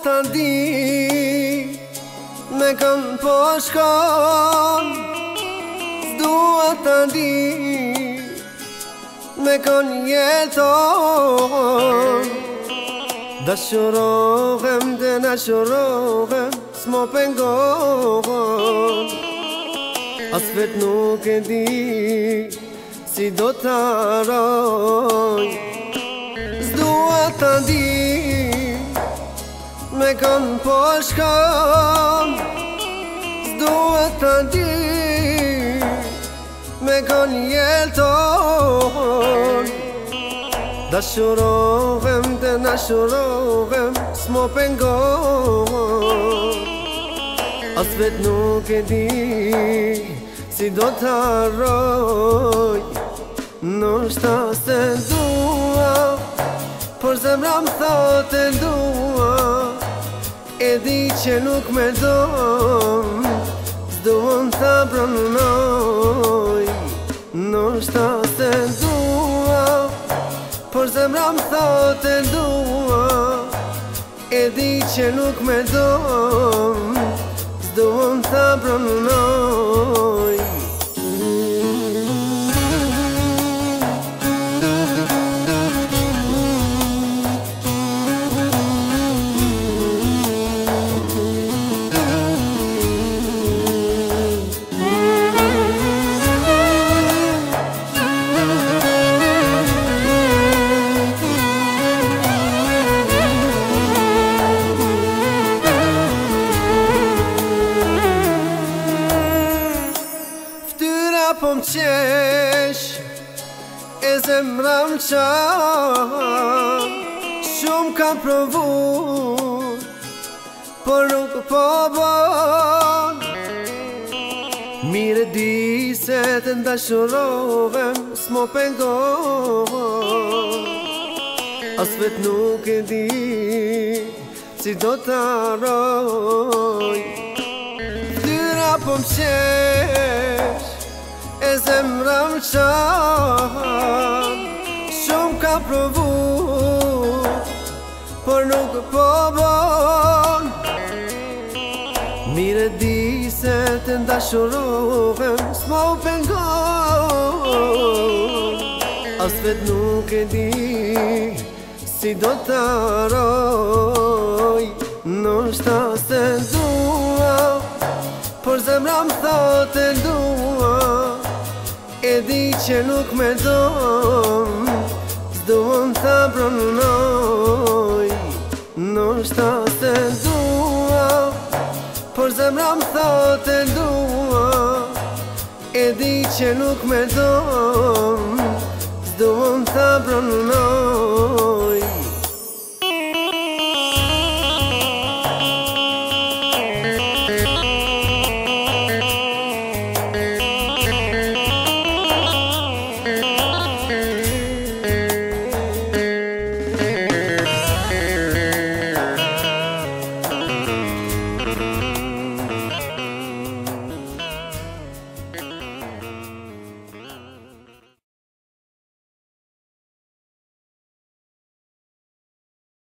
ta di me kanë po shkon, s'dua ta di me kanë jeton. Dashurohem dhe nashurohem, s'mo pengohen. As vet nuk e di si do t'aroj. S'dua ta di me kanë po shkon, s'dua ta di me kanë jeton. Dashurohem dhe nashurohem, s'mo pengohen. As vet nuk e di si do t'aroj. Nështë se dua, por zemra më thot e dua. E di që nuk me don, s'duon t'a pranoj. Nështë se dua, por zemra më thot e dua. E di që nuk me don, s'duon t'a pranoj. Po m'qesh e zemra m'qan, shumë ka provu, por nuk po bon. Mire di se të ndashurohem, s'mo pengohen. As vet nuk e di si do t'aroj. Ftyra po m'qesh e zemra m'qan, shumë ka provu, por nuk po bon. Mire di se të ndashurohem, s'mo pengohen. As vet nuk e di si do t'aroj. Nështë se dua, por zemra më thot e dua. E di që nuk me don, s'duon t'a pranoj. Nështë se dua, por zemra më thot e dua. E di që nuk me don, s'duon t'a pranoj.